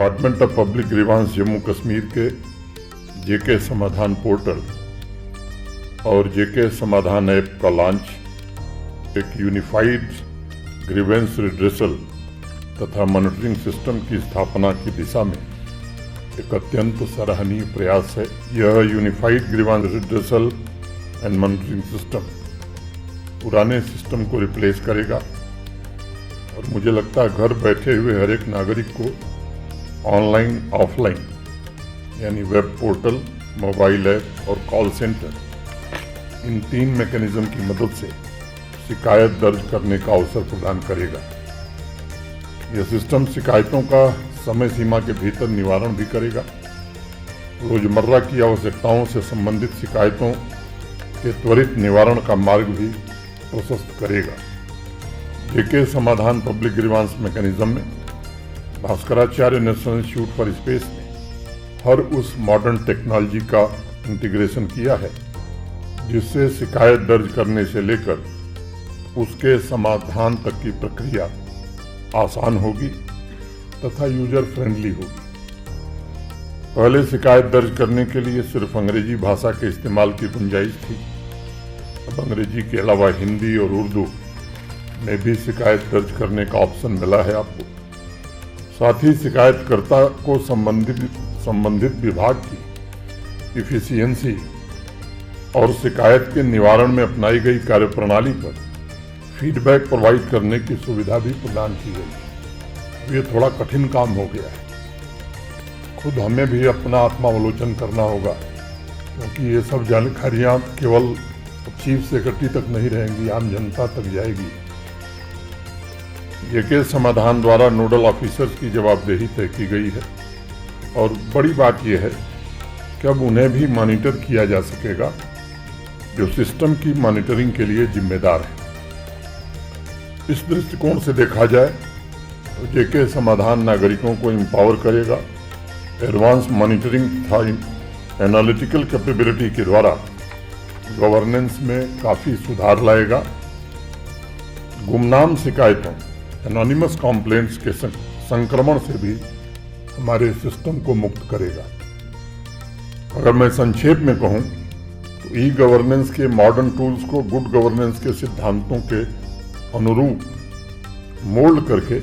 Department of public grievance Jammu Kashmir के जेके समाधान portal और जेके समाधान ऐप का लॉन्च एक यूनिफाइड ग्रीवेंस रिड्रेसल तथा मॉनिटरिंग सिस्टम की स्थापना की दिशा में एक अत्यंत सराहनीय प्रयास है। यह unified grievance redressal and monitoring system पुराने सिस्टम को रिप्लेस करेगा और मुझे लगता है घर बैठे हुए हर एक नागरिक को ऑनलाइन ऑफलाइन यानी वेब पोर्टल, मोबाइल ऐप और कॉल सेंटर, इन 3 मैकेनिज्म की मदद से शिकायत दर्ज करने का अवसर प्रदान करेगा। यह सिस्टम शिकायतों का समय सीमा के भीतर निवारण भी करेगा, रोजमर्रा की आवश्यकताओं से संबंधित शिकायतों के त्वरित निवारण का मार्ग भी प्रशस्त करेगा। जेके समाधान पब्लिक ग्रीवांस मैकेनिज्म में Bhaskaracharya national institute for space ने हर उस मॉडर्न टेक्नोलॉजी का इंटीग्रेशन किया है जिससे शिकायत दर्ज करने से लेकर उसके समाधान तक की प्रक्रिया आसान होगी तथा यूजर फ्रेंडली होगी। पहले शिकायत दर्ज करने के लिए सिर्फ अंग्रेजी भाषा के इस्तेमाल की गुंजाइश थी। अब अंग्रेजी के अलावा हिंदी और उर्दू में भी शिकायत दर्ज करने का ऑप्शन मिला है आपको। साथ ही शिकायतकर्ता को संबंधित विभाग की इफिशियंसी और शिकायत के निवारण में अपनाई गई कार्यप्रणाली पर फीडबैक प्रोवाइड करने की सुविधा भी प्रदान की गई। ये थोड़ा कठिन काम हो गया है, खुद हमें भी अपना आत्मावलोकन करना होगा क्योंकि ये सब जानकारियाँ केवल चीफ सेक्रेटरी तक नहीं रहेंगी, आम जनता तक जाएगी। जेके समाधान द्वारा नोडल ऑफिसर्स की जवाबदेही तय की गई है और बड़ी बात यह है कि अब उन्हें भी मॉनिटर किया जा सकेगा जो सिस्टम की मॉनिटरिंग के लिए जिम्मेदार है। इस दृष्टिकोण से देखा जाए तो जेके समाधान नागरिकों को एम्पावर करेगा, एडवांस मॉनिटरिंग तथा एनालिटिकल कैपेबिलिटी के द्वारा गवर्नेंस में काफ़ी सुधार लाएगा, गुमनाम शिकायतों एनोनिमस कंप्लेंट्स के संक्रमण से भी हमारे सिस्टम को मुक्त करेगा। अगर मैं संक्षेप में कहूं तो ई गवर्नेंस के मॉडर्न टूल्स को गुड गवर्नेंस के सिद्धांतों के अनुरूप मोल्ड करके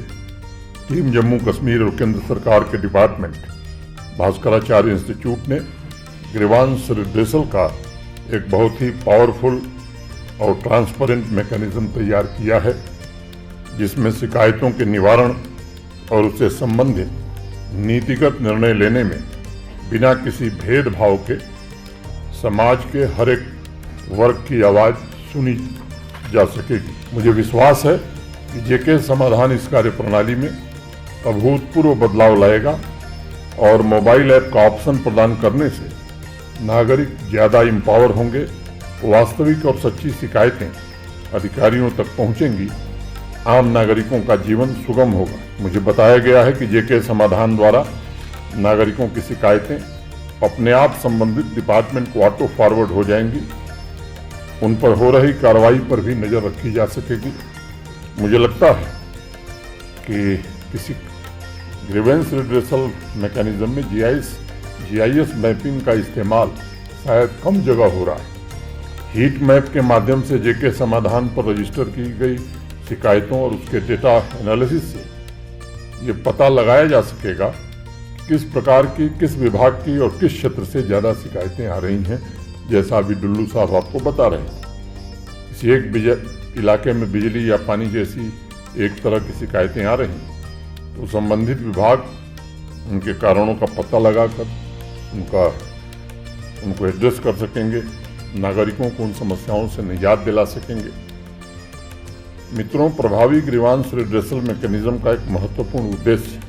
टीम जम्मू कश्मीर और केंद्र सरकार के डिपार्टमेंट भास्कराचार्य इंस्टीट्यूट ने ग्रीवांस रिड्रेसल का एक बहुत ही पावरफुल और ट्रांसपेरेंट मैकेनिज्म तैयार किया है जिसमें शिकायतों के निवारण और उससे संबंधित नीतिगत निर्णय लेने में बिना किसी भेदभाव के समाज के हर एक वर्ग की आवाज़ सुनी जा सकेगी। मुझे विश्वास है कि जेके समाधान इस कार्यप्रणाली में अभूतपूर्व बदलाव लाएगा और मोबाइल ऐप का ऑप्शन प्रदान करने से नागरिक ज़्यादा एम्पावर होंगे, वास्तविक और सच्ची शिकायतें अधिकारियों तक पहुंचेंगी, आम नागरिकों का जीवन सुगम होगा। मुझे बताया गया है कि जेके समाधान द्वारा नागरिकों की शिकायतें अपने आप संबंधित डिपार्टमेंट को ऑटो फॉरवर्ड हो जाएंगी, उन पर हो रही कार्रवाई पर भी नज़र रखी जा सकेगी। मुझे लगता है कि किसी ग्रीवेंस रिड्रेसल मैकेनिज्म में जीआईएस मैपिंग का इस्तेमाल शायद कम जगह हो रहा है। हीट मैप के माध्यम से जेके समाधान पर रजिस्टर की गई शिकायतों और उसके डेटा एनालिसिस से ये पता लगाया जा सकेगा किस प्रकार की, किस विभाग की और किस क्षेत्र से ज़्यादा शिकायतें आ रही हैं। जैसा अभी डुल्लू साहब आपको बता रहे हैं, किसी एक इलाके में बिजली या पानी जैसी एक तरह की शिकायतें आ रही हैं तो संबंधित विभाग उनके कारणों का पता लगाकर उनको एड्रेस कर सकेंगे, नागरिकों को उन समस्याओं से निजात दिला सकेंगे। मित्रों, प्रभावी ग्रीवांस रिड्रेसल मैकेनिज्म का एक महत्वपूर्ण उद्देश्य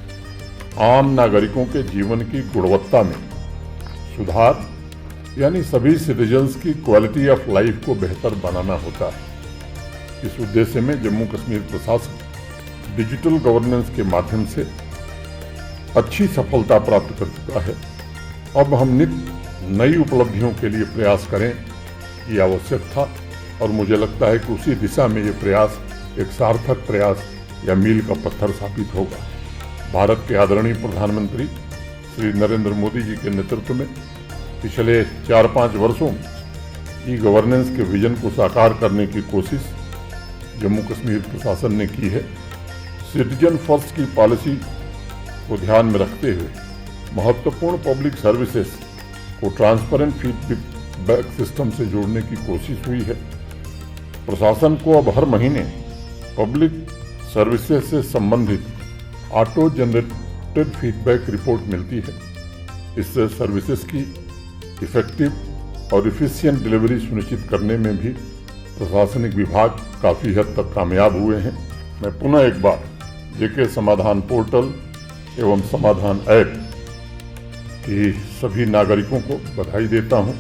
आम नागरिकों के जीवन की गुणवत्ता में सुधार यानी सभी सिटीजन्स की क्वालिटी ऑफ लाइफ को बेहतर बनाना होता है। इस उद्देश्य में जम्मू कश्मीर प्रशासन डिजिटल गवर्नेंस के माध्यम से अच्छी सफलता प्राप्त कर चुका है। अब हम नित्य नई उपलब्धियों के लिए प्रयास करें, ये आवश्यक था और मुझे लगता है कि उसी दिशा में ये प्रयास एक सार्थक प्रयास या मील का पत्थर साबित होगा। भारत के आदरणीय प्रधानमंत्री श्री नरेंद्र मोदी जी के नेतृत्व में पिछले 4-5 वर्षों में ई गवर्नेंस के विजन को साकार करने की कोशिश जम्मू कश्मीर प्रशासन ने की है। सिटीजन फर्स्ट की पॉलिसी को ध्यान में रखते हुए महत्वपूर्ण पब्लिक सर्विसेज को ट्रांसपेरेंट फीडबैक सिस्टम से जोड़ने की कोशिश हुई है। प्रशासन को अब हर महीने पब्लिक सर्विसेज से संबंधित ऑटो जनरेटेड फीडबैक रिपोर्ट मिलती है। इससे सर्विसेज की इफेक्टिव और इफिशिएंट डिलीवरी सुनिश्चित करने में भी प्रशासनिक विभाग काफ़ी हद तक कामयाब हुए हैं। मैं पुनः एक बार जेके समाधान पोर्टल एवं समाधान ऐप की सभी नागरिकों को बधाई देता हूं।